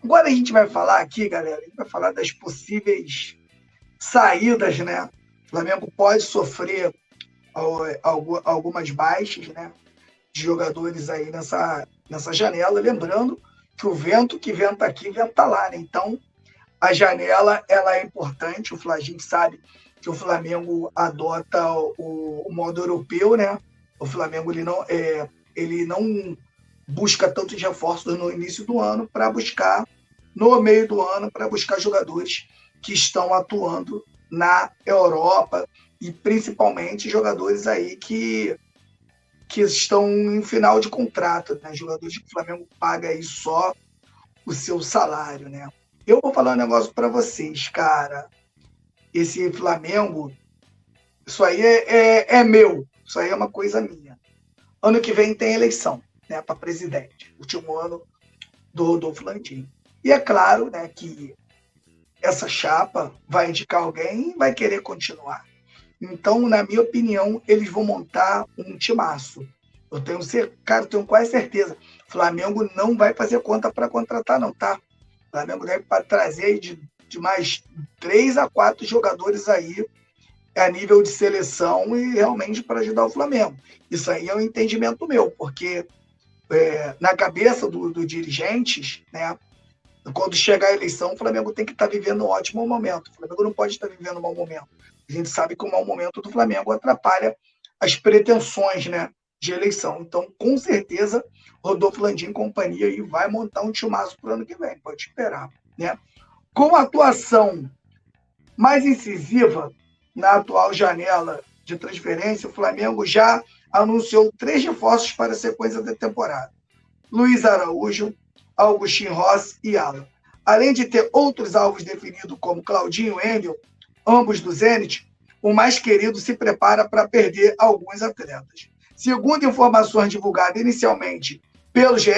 Agora a gente vai falar aqui, galera, a gente vai falar das possíveis saídas, né? O Flamengo pode sofrer algumas baixas, né? De jogadores aí nessa janela. Lembrando que o vento que venta aqui, venta lá, né? Então, a janela ela é importante. A gente sabe que o Flamengo adota o modo europeu, né? O Flamengo ele não busca tantos reforços no início do ano para buscar no meio do ano para buscar jogadores que estão atuando na Europa e principalmente jogadores aí que estão em final de contrato, né? Jogadores que o Flamengo paga aí só o seu salário, né? Eu vou falar um negócio para vocês, cara. Esse Flamengo, isso aí é meu, isso aí é uma coisa minha. Ano que vem tem eleição, né, para presidente, último ano do Rodolfo Landim. E é claro, né, que essa chapa vai indicar alguém e vai querer continuar. Então, na minha opinião, eles vão montar um timaço. Eu tenho quase certeza. O Flamengo não vai fazer conta para contratar, não, tá? O Flamengo deve trazer de mais 3 a 4 jogadores aí a nível de seleção e realmente para ajudar o Flamengo. Isso aí é um entendimento meu, porque na cabeça dos dirigentes, né, quando chegar a eleição, o Flamengo tem que estar vivendo um ótimo momento. O Flamengo não pode estar vivendo um mau momento. A gente sabe que o mau momento do Flamengo atrapalha as pretensões, né, de eleição. Então, com certeza, Rodolfo Landim e companhia aí vai montar um timaço para o ano que vem. Pode esperar, né? Com a atuação mais incisiva na atual janela de transferência, o Flamengo já anunciou 3 reforços para a sequência da temporada. Luiz Araújo, Augustinho Rossi e Alan. Além de ter outros alvos definidos como Claudinho e Endel, ambos do Zenit, o mais querido se prepara para perder alguns atletas. Segundo informações divulgadas inicialmente pelo GE,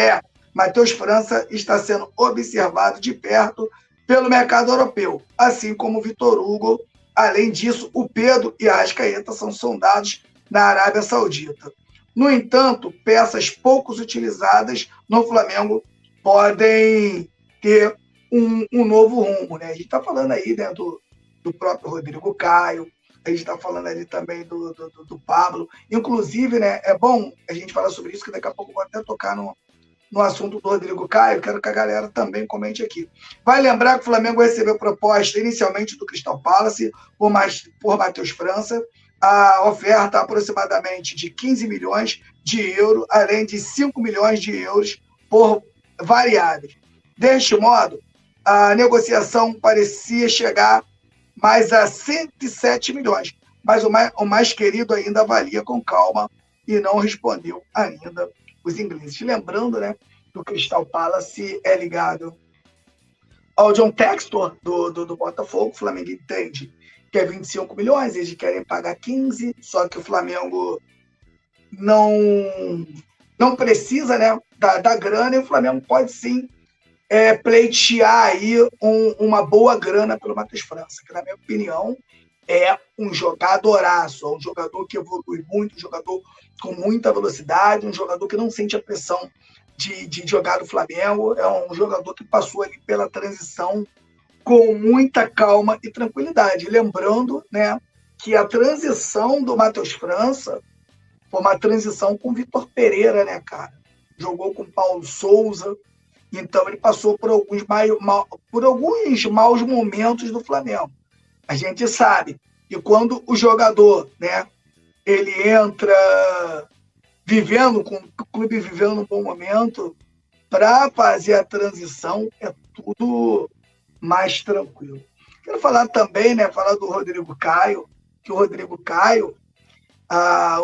Matheus França está sendo observado de perto pelo mercado europeu, assim como o Vitor Hugo. Além disso, o Pedro e a Arrascaeta são sondados na Arábia Saudita. No entanto, peças pouco utilizadas no Flamengo podem ter um novo rumo, né? A gente está falando aí, né, do próprio Rodrigo Caio, a gente está falando ali também do Pablo. Inclusive, né, é bom a gente falar sobre isso, que daqui a pouco eu vou até tocar no assunto do Rodrigo Caio, quero que a galera também comente aqui. Vai lembrar que o Flamengo recebeu proposta inicialmente do Crystal Palace por Matheus França, a oferta aproximadamente de 15 milhões de euros, além de 5 milhões de euros por variáveis. Deste modo, a negociação parecia chegar mais a 107 milhões, mas o mais querido ainda avalia com calma e não respondeu ainda os ingleses. Lembrando, né, que o Crystal Palace é ligado ao John Textor do Botafogo. O Flamengo entende que é 25 milhões, eles querem pagar 15, só que o Flamengo não precisa, né, da grana, e o Flamengo pode sim pleitear aí uma boa grana pelo Matheus França, que na minha opinião é um jogadoraço, é um jogador que evolui muito, um jogador com muita velocidade, um jogador que não sente a pressão de jogar no Flamengo, é um jogador que passou ali pela transição com muita calma e tranquilidade. Lembrando, né, que a transição do Matheus França foi uma transição com o Vitor Pereira, né, cara? Jogou com o Paulo Souza, então ele passou por alguns maus momentos do Flamengo. A gente sabe que quando o jogador, né, ele entra com o clube vivendo um bom momento, para fazer a transição é tudo mais tranquilo. Quero falar também, né, falar do Rodrigo Caio, que o Rodrigo Caio,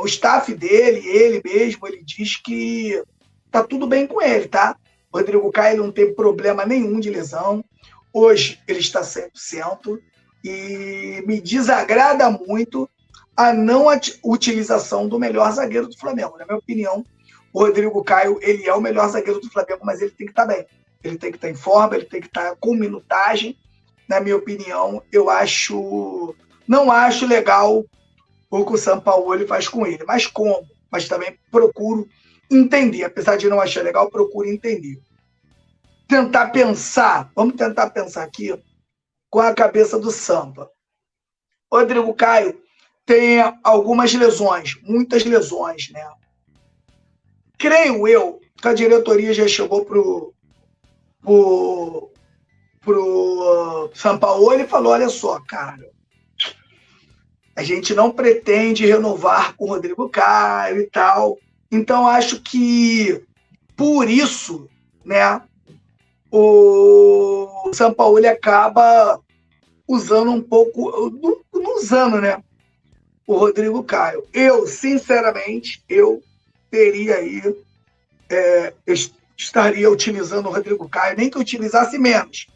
o staff dele, ele mesmo, ele diz que tá tudo bem com ele, tá? O Rodrigo Caio não tem problema nenhum de lesão. Hoje ele está 100% e me desagrada muito a não utilização do melhor zagueiro do Flamengo. Na minha opinião, o Rodrigo Caio, ele é o melhor zagueiro do Flamengo, mas ele tem que estar bem. Ele tem que estar em forma, ele tem que estar com minutagem. Na minha opinião, não acho legal o que o Sampaoli faz com ele. Mas como? Mas também procuro entender. Apesar de não achar legal, procuro entender. tentar pensar aqui com a cabeça do Sampa. O Rodrigo Caio tem algumas lesões, muitas lesões, né? Creio eu que a diretoria já chegou pro Sampaoli e falou: olha só, cara, a gente não pretende renovar com o Rodrigo Caio e tal. Então, acho que por isso, né, o Sampaoli acaba usando um pouco, não usando, né, o Rodrigo Caio. Eu, sinceramente, teria aí, eu estaria utilizando o Rodrigo Caio, nem que eu utilizasse menos,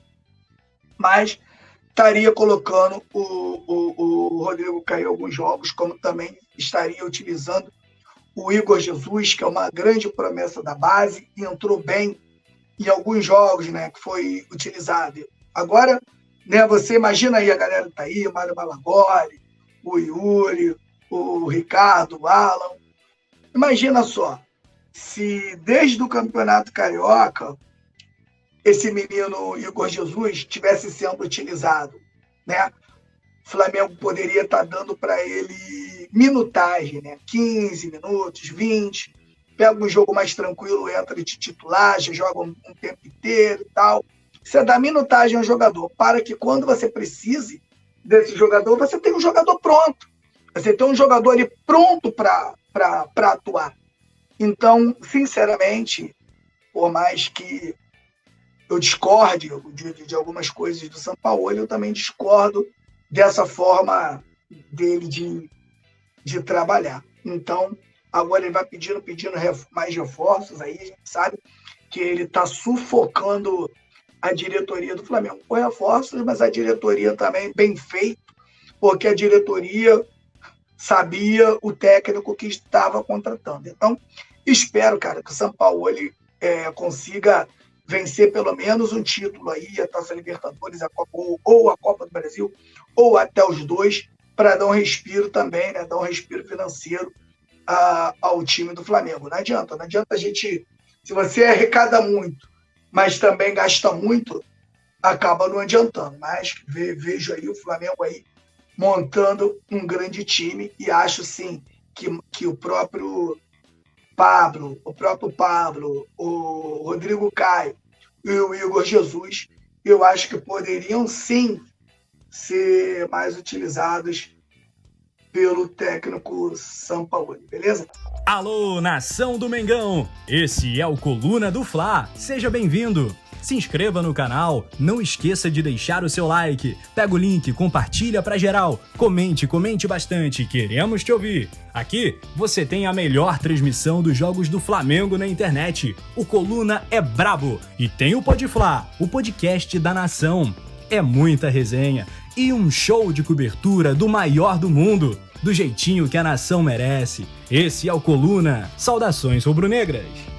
mas estaria colocando o Rodrigo Caio em alguns jogos, como também estaria utilizando o Igor Jesus, que é uma grande promessa da base, e entrou bem em alguns jogos, né, que foi utilizado. Agora, né, você imagina aí, a galera que tá aí, o Mário Malagoli, o Yuri, o Ricardo, o Alan. Imagina só, se desde o Campeonato Carioca esse menino Igor Jesus tivesse sendo utilizado, né? O Flamengo poderia estar dando para ele minutagem, né? 15 minutos, 20. Pega um jogo mais tranquilo, entra de titular, já joga um tempo inteiro e tal. Você dá minutagem ao jogador, para que quando você precise desse jogador, você tenha um jogador pronto. Você tem um jogador ali pronto para atuar. Então, sinceramente, por mais que eu discorde de algumas coisas do Sampaoli, eu também discordo dessa forma dele de trabalhar. Então, agora ele vai pedindo mais reforços, aí a gente sabe que ele está sufocando a diretoria do Flamengo com reforços, mas a diretoria também bem feito, porque a diretoria sabia o técnico que estava contratando. Então, espero, cara, que o Sampaoli consiga vencer pelo menos um título aí, a Taça Libertadores, a Copa, ou a Copa do Brasil, ou até os dois, para dar um respiro também, né? Dar um respiro financeiro ao time do Flamengo. Não adianta a gente, se você arrecada muito, mas também gasta muito, acaba não adiantando. Mas vejo aí o Flamengo aí montando um grande time e acho sim que o próprio Pablo, o Rodrigo Caio e o Igor Jesus, eu acho que poderiam sim ser mais utilizados pelo técnico Sampaoli, beleza? Alô, nação do Mengão! Esse é o Coluna do Fla. Seja bem-vindo! Se inscreva no canal, não esqueça de deixar o seu like, pega o link, compartilha pra geral, comente bastante, queremos te ouvir. Aqui você tem a melhor transmissão dos jogos do Flamengo na internet. O Coluna é brabo e tem o Podfla, o podcast da nação. É muita resenha e um show de cobertura do maior do mundo, do jeitinho que a nação merece. Esse é o Coluna. Saudações rubro-negras!